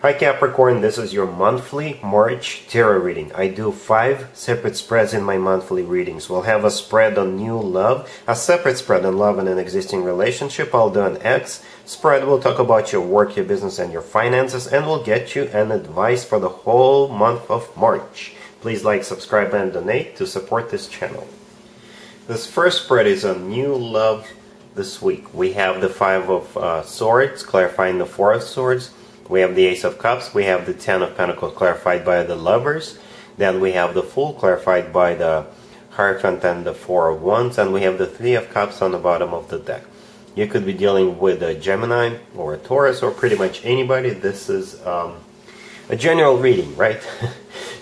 Hi Capricorn, this is your monthly March tarot reading. I do 5 separate spreads in my monthly readings. We'll have a spread on new love, a separate spread on love in an existing relationship. I'll do an X spread. We'll talk about your work, your business, and your finances, and we'll get you an advice for the whole month of March. Please like, subscribe, and donate to support this channel. This first spread is on new love this week. We have the 5 of Swords, clarifying the 4 of Swords. We have the Ace of Cups, we have the 10 of Pentacles clarified by the Lovers, then we have the Fool clarified by the Hierophant and the 4 of Wands, and we have the 3 of Cups on the bottom of the deck. You could be dealing with a Gemini or a Taurus or pretty much anybody. This is a general reading, right?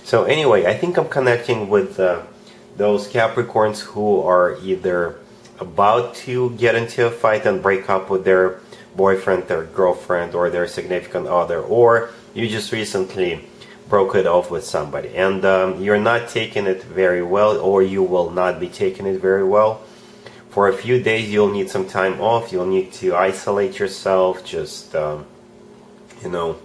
So anyway, I think I'm connecting with those Capricorns who are either about to get into a fight and break up with their boyfriend, their girlfriend, or their significant other, or you just recently broke it off with somebody and you're not taking it very well, or you will not be taking it very well. For a few days you'll need some time off, you'll need to isolate yourself, just you know,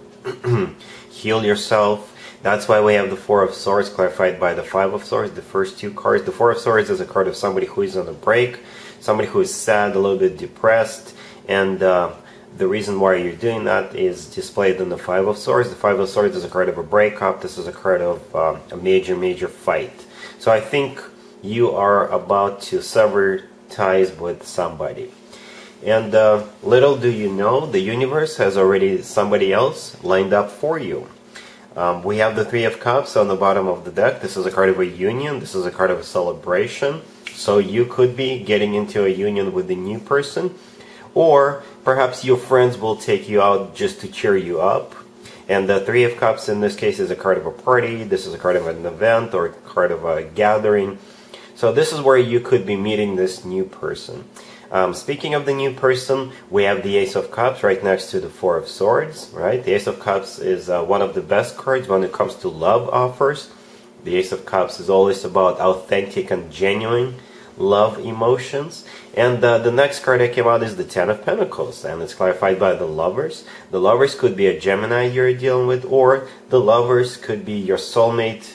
heal yourself. That's why we have the 4 of Swords clarified by the 5 of Swords, the first 2 cards. The 4 of Swords is a card of somebody who is on a break, somebody who is sad, a little bit depressed, and the reason why you're doing that is displayed in the 5 of Swords. The 5 of Swords is a card of a breakup. This is a card of a major fight. So I think you are about to sever ties with somebody. And little do you know, the universe has already somebody else lined up for you. We have the 3 of Cups on the bottom of the deck. This is a card of a union. This is a card of a celebration. So you could be getting into a union with a new person, or perhaps your friends will take you out just to cheer you up. And the 3 of Cups in this case is a card of a party. This is a card of an event or a card of a gathering. So this is where you could be meeting this new person. Speaking of the new person, we have the Ace of Cups right next to the 4 of Swords, right? The Ace of Cups is one of the best cards when it comes to love offers. The Ace of Cups is always about authentic and genuine love emotions. And the next card that came out is the 10 of Pentacles, and it's clarified by the Lovers. The Lovers could be a Gemini you're dealing with, or the Lovers could be your soulmate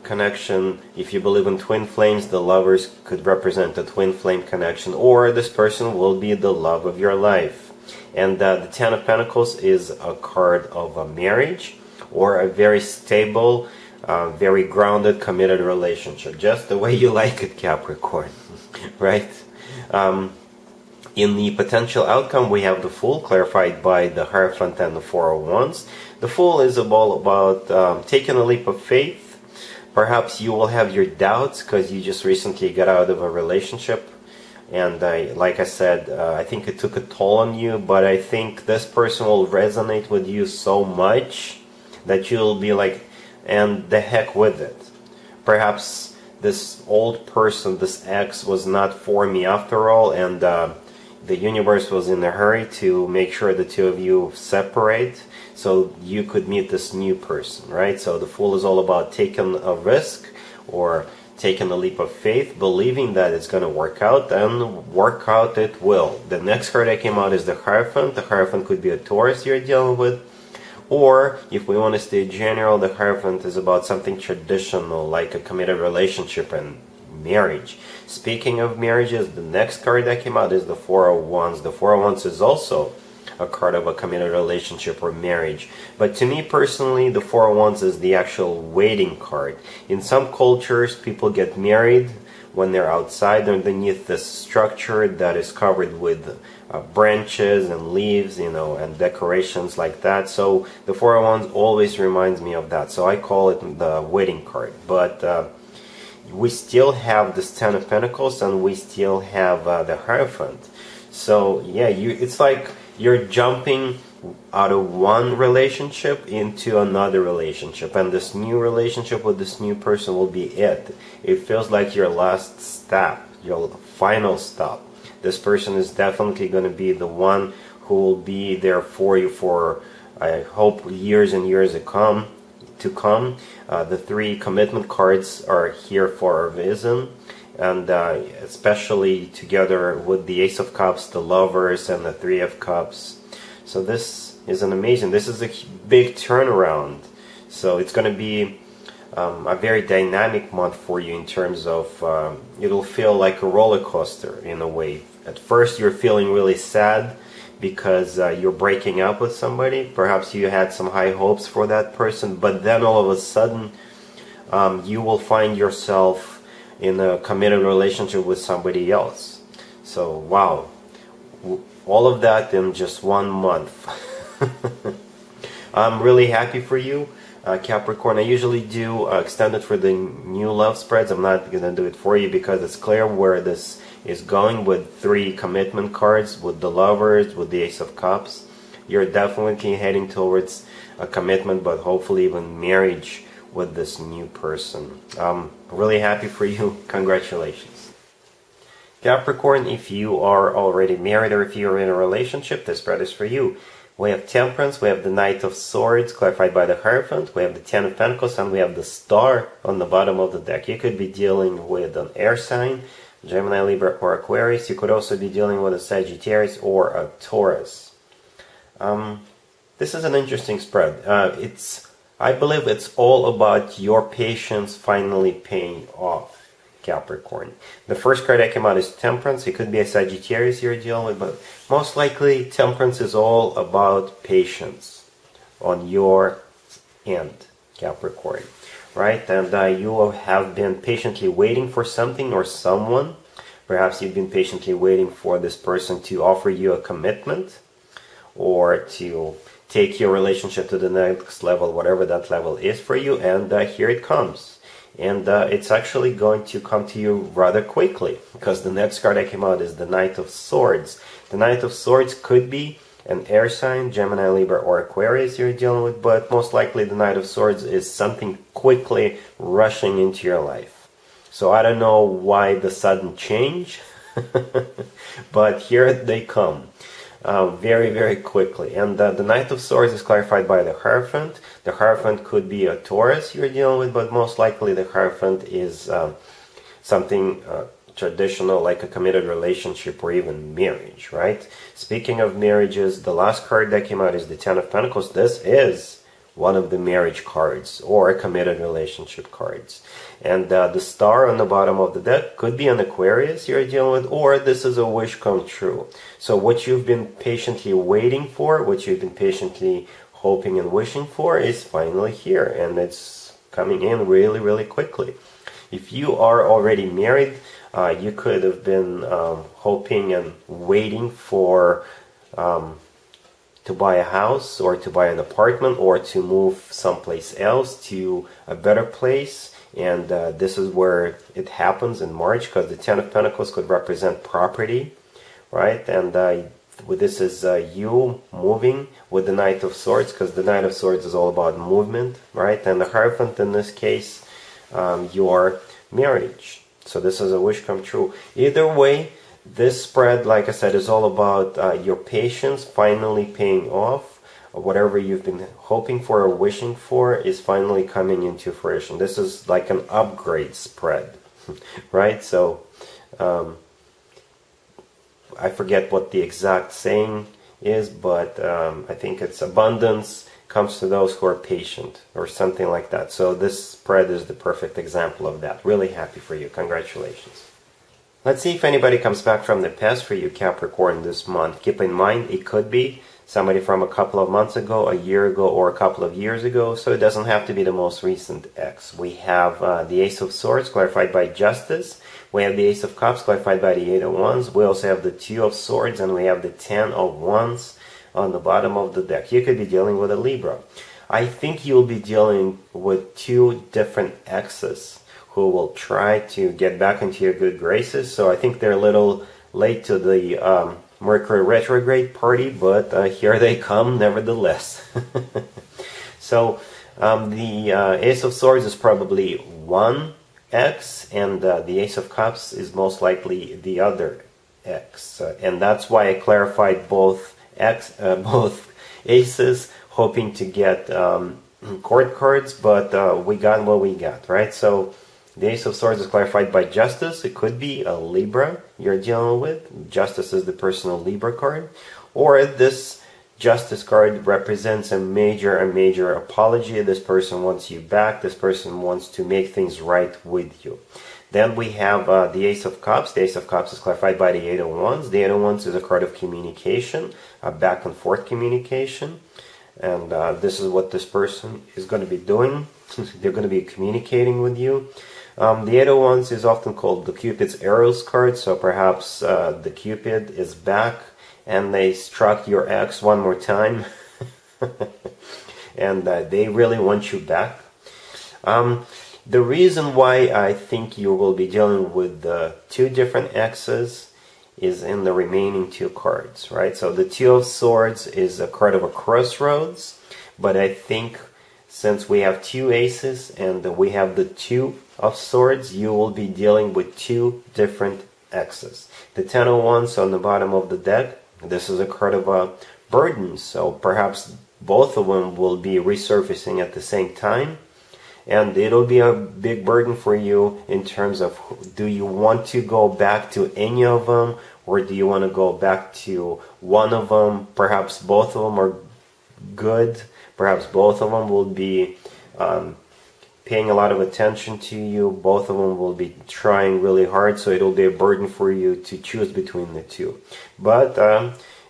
connection. If you believe in twin flames, the Lovers could represent a twin flame connection, or this person will be the love of your life. And the 10 of Pentacles is a card of a marriage, or a very stable, very grounded, committed relationship, just the way you like it, Capricorn. Right? In the potential outcome, we have the Fool clarified by the Hierophant and the 4 of Wands. The Fool is all about taking a leap of faith. Perhaps you will have your doubts because you just recently got out of a relationship, and like I said, I think it took a toll on you, but I think this person will resonate with you so much that you'll be like, and the heck with it. Perhaps this old person, this ex, was not for me after all, and the universe was in a hurry to make sure the two of you separate so you could meet this new person, right? So the Fool is all about taking a risk or taking a leap of faith, believing that it's going to work out, and work out it will. The next card that came out is the Hierophant. The Hierophant could be a Taurus you're dealing with, or if we want to stay general, the Hierophant is about something traditional like a committed relationship and marriage. Speaking of marriages, the next card that came out is the 4 of Wands. The 4 of Wands is also a card of a committed relationship or marriage. But to me personally, the 4 of Wands is the actual waiting card. In some cultures, people get married when they're outside underneath this structure that is covered with branches and leaves, you know, and decorations like that. So the 4 of Wands always reminds me of that. So I call it the waiting card. But we still have this 10 of Pentacles, and we still have the Hierophant. So yeah, it's like you're jumping out of one relationship into another relationship, and this new relationship with this new person will be it. It feels like your last stop, your final stop. This person is definitely going to be the one who will be there for you for, I hope, years and years to come. The 3 commitment cards are here for a reason, and especially together with the Ace of Cups, the Lovers, and the 3 of Cups. So this is an amazing. This is a big turnaround. So it's going to be a very dynamic month for you in terms of it'll feel like a roller coaster in a way. At first you're feeling really sad because you're breaking up with somebody. Perhaps you had some high hopes for that person, but then all of a sudden you will find yourself in a committed relationship with somebody else. So wow, all of that in just 1 month. I'm really happy for you, Capricorn. I usually do extend it for the new love spreads. I'm not going to do it for you because it's clear where this is going with 3 commitment cards, with the Lovers, with the Ace of Cups. You're definitely heading towards a commitment, but hopefully even marriage with this new person. I'm really happy for you. Congratulations. Capricorn, if you are already married or if you're in a relationship, this spread is for you. We have Temperance, we have the Knight of Swords, clarified by the Hierophant, we have the Ten of Pentacles, and we have the Star on the bottom of the deck. You could be dealing with an air sign, Gemini, Libra, or Aquarius. You could also be dealing with a Sagittarius or a Taurus. This is an interesting spread. I believe it's all about your patience finally paying off, Capricorn. The first card that came out is Temperance. It could be a Sagittarius you're dealing with, but most likely Temperance is all about patience on your end, Capricorn. Right? And you have been patiently waiting for something or someone. Perhaps you've been patiently waiting for this person to offer you a commitment or to take your relationship to the next level, whatever that level is for you, and here it comes. And it's actually going to come to you rather quickly, because the next card that came out is the Knight of Swords. The Knight of Swords could be an air sign, Gemini, Libra, or Aquarius you're dealing with, but most likely the Knight of Swords is something quickly rushing into your life. So I don't know why the sudden change, but here they come. Very, very quickly. And the Knight of Swords is clarified by the Hierophant. The Hierophant could be a Taurus you're dealing with, but most likely the Hierophant is something traditional, like a committed relationship or even marriage, right? Speaking of marriages, the last card that came out is the Ten of Pentacles. This is one of the marriage cards or committed relationship cards. And the Star on the bottom of the deck could be an Aquarius you're dealing with, or this is a wish come true. So what you've been patiently waiting for, what you've been patiently hoping and wishing for is finally here, and it's coming in really, really quickly. If you are already married, you could have been hoping and waiting for to buy a house or to buy an apartment or to move someplace else to a better place. And this is where it happens in March, because the Ten of Pentacles could represent property, right? And this is you moving with the Knight of Swords, because the Knight of Swords is all about movement, right? And the Hierophant in this case, your marriage. So this is a wish come true. Either way, this spread, like I said, is all about your patience finally paying off. Whatever you've been hoping for or wishing for is finally coming into fruition. This is like an upgrade spread, right? So I forget what the exact saying is, but I think it's abundance comes to those who are patient or something like that. So this spread is the perfect example of that. Really happy for you. Congratulations. Let's see if anybody comes back from the past for you, Capricorn, this month. Keep in mind, it could be somebody from a couple of months ago, a year ago, or a couple of years ago, so it doesn't have to be the most recent ex. We have the Ace of Swords, clarified by Justice. We have the Ace of Cups, clarified by the Eight of Wands. We also have the Two of Swords, and we have the Ten of Wands on the bottom of the deck. You could be dealing with a Libra. I think you'll be dealing with 2 different exes who will try to get back into your good graces. So I think they're a little late to the Mercury retrograde party, but here they come nevertheless. So the Ace of Swords is probably one ex, and the Ace of Cups is most likely the other ex. And that's why I clarified both aces, hoping to get court cards, but we got what we got, right? So the Ace of Swords is clarified by Justice. It could be a Libra you're dealing with. Justice is the personal Libra card. Or this Justice card represents a major apology. This person wants you back. This person wants to make things right with you. Then we have the Ace of Cups. The Ace of Cups is clarified by the Eight of Wands. The Eight of Wands is a card of communication, back and forth communication. And this is what this person is going to be doing. They're going to be communicating with you. The Eight of Wands is often called the Cupid's arrows card. So perhaps the Cupid is back and they struck your ex one more time. And they really want you back. The reason why I think you will be dealing with two different exes is in the remaining two cards, right? So the Two of Swords is a card of a crossroads, but I think since we have two aces and we have the Two of Swords, you will be dealing with two different exes. The Ten of Wands on the bottom of the deck, this is a card of a burden, so perhaps both of them will be resurfacing at the same time. And it'll be a big burden for you in terms of, do you want to go back to any of them, or do you want to go back to one of them? Perhaps both of them are good. Perhaps both of them will be paying a lot of attention to you. Both of them will be trying really hard, so it'll be a burden for you to choose between the two. But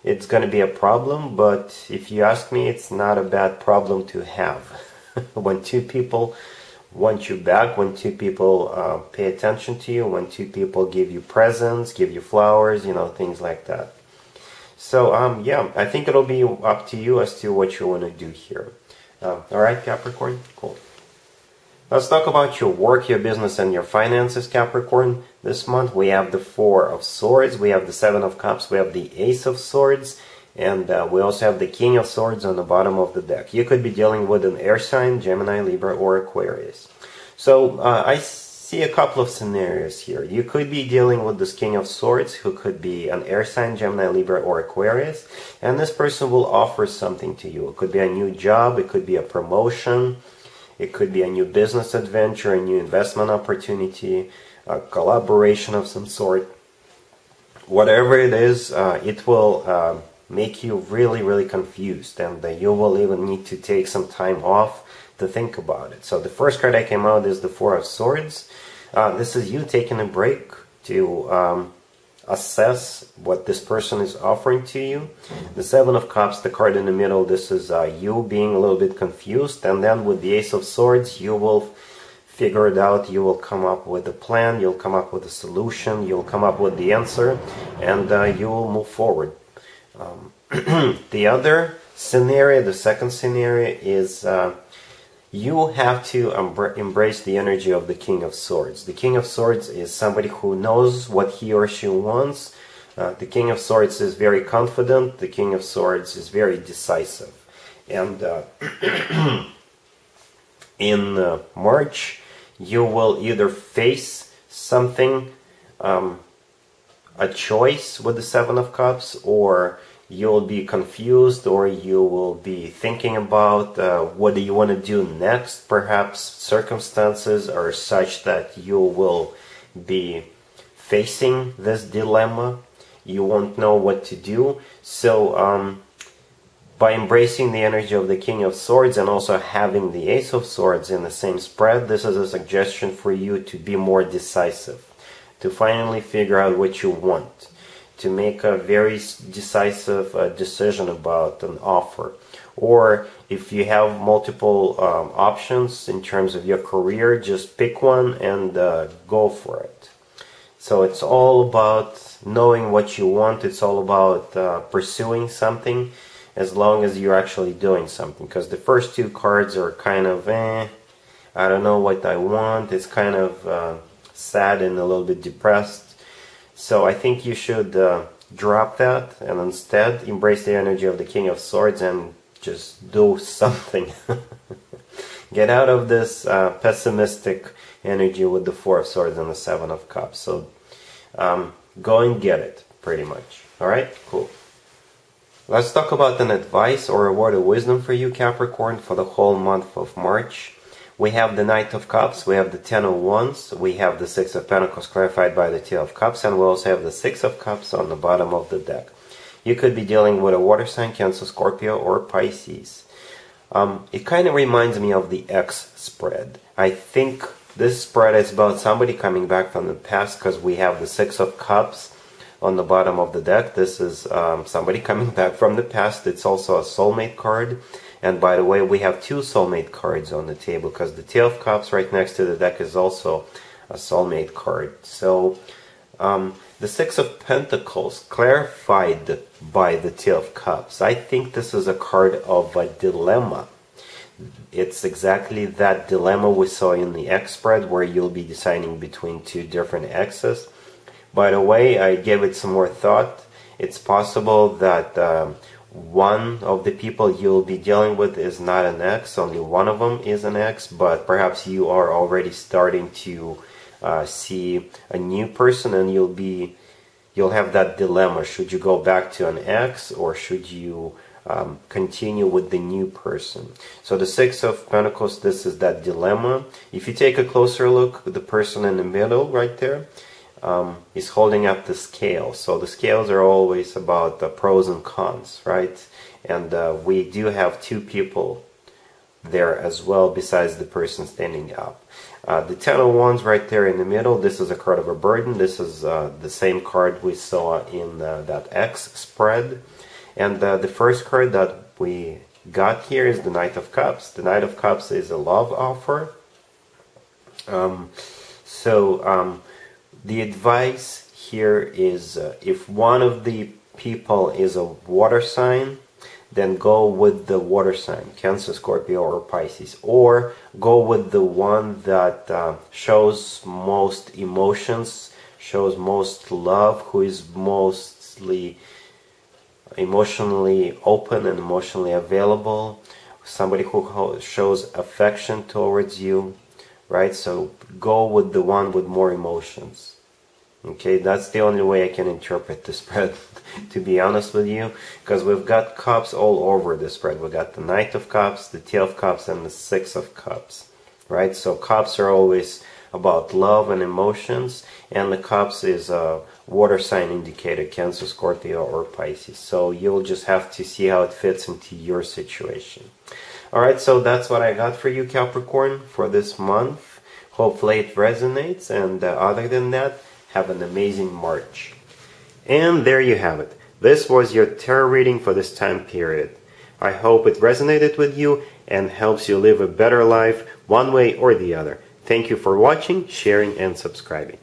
it's going to be a problem, but if you ask me, it's not a bad problem to have. When two people want you back, when two people pay attention to you, when two people give you presents, give you flowers, you know, things like that. So, yeah, I think it'll be up to you as to what you want to do here. Alright, Capricorn? Cool. Let's talk about your work, your business, and your finances, Capricorn. This month we have the Four of Swords, we have the Seven of Cups, we have the Ace of Swords, and we also have the King of Swords on the bottom of the deck. You could be dealing with an air sign, Gemini, Libra, or Aquarius. So I see a couple of scenarios here. You could be dealing with this King of Swords, who could be an air sign, Gemini, Libra, or Aquarius. And this person will offer something to you. It could be a new job, it could be a promotion, it could be a new business adventure, a new investment opportunity, a collaboration of some sort. Whatever it is, it will make you really confused, and you will even need to take some time off to think about it. So the first card that came out is the Four of Swords. This is you taking a break to assess what this person is offering to you. The Seven of Cups, the card in the middle, this is you being a little bit confused, and then with the Ace of Swords, you will figure it out, you will come up with a plan, you'll come up with a solution, you'll come up with the answer, and you will move forward. The other scenario, the second scenario, is you have to embrace the energy of the King of Swords. The King of Swords is somebody who knows what he or she wants. The King of Swords is very confident. The King of Swords is very decisive. And in March, you will either face something, a choice with the Seven of Cups, or you'll be confused, or you will be thinking about what do you want to do next. Perhaps circumstances are such that you will be facing this dilemma. You won't know what to do. So by embracing the energy of the King of Swords and also having the Ace of Swords in the same spread, this is a suggestion for you to be more decisive, to finally figure out what you want, to make a very decisive decision about an offer. Or if you have multiple options in terms of your career, just pick one and go for it. So it's all about knowing what you want. It's all about pursuing something, as long as you're actually doing something. Because the first two cards are kind of, I don't know what I want. It's kind of sad and a little bit depressed. So I think you should drop that and instead embrace the energy of the King of Swords and just do something. Get out of this pessimistic energy with the Four of Swords and the Seven of Cups. So go and get it, pretty much. Alright, cool. Let's talk about an advice or a word of wisdom for you, Capricorn, for the whole month of March. We have the Knight of Cups, we have the Ten of Wands, we have the Six of Pentacles clarified by the Two of Cups, and we also have the Six of Cups on the bottom of the deck. You could be dealing with a water sign, Cancer, Scorpio, or Pisces. It kind of reminds me of the X spread. I think this spread is about somebody coming back from the past, because we have the Six of Cups on the bottom of the deck. This is somebody coming back from the past. It's also a soulmate card. And by the way, we have two soulmate cards on the table, because the Two of Cups right next to the deck is also a soulmate card. So the Six of Pentacles clarified by the Two of Cups. I think this is a card of a dilemma. It's exactly that dilemma we saw in the X spread, where you'll be deciding between two different X's. By the way, I gave it some more thought. It's possible that one of the people you'll be dealing with is not an X, only one of them is an X, but perhaps you are already starting to see a new person, and you'll have that dilemma. Should you go back to an X, or should you continue with the new person? So the Six of Pentacles, this is that dilemma. If you take a closer look, the person in the middle right there is holding up the scale. So the scales are always about the pros and cons, right? And we do have two people there as well, besides the person standing up. The Ten of Wands right there in the middle, this is a card of a burden. This is the same card we saw in that X spread. And the first card that we got here is the Knight of Cups. The Knight of Cups is a love offer. The advice here is if one of the people is a water sign, then go with the water sign, Cancer, Scorpio, or Pisces. Or go with the one that shows most emotions, shows most love, who is mostly emotionally open and emotionally available, somebody who shows affection towards you, right? So go with the one with more emotions. Okay, that's the only way I can interpret the spread, to be honest with you, because we've got cups all over the spread. We've got the Knight of Cups, the Two of Cups, and the Six of Cups, right? So cups are always about love and emotions, and the cups is a water sign indicator, Cancer, Scorpio, or Pisces. So you'll just have to see how it fits into your situation. Alright, so that's what I got for you, Capricorn, for this month. Hopefully it resonates, and other than that, have an amazing March. And there you have it. This was your tarot reading for this time period. I hope it resonated with you and helps you live a better life one way or the other. Thank you for watching, sharing, and subscribing.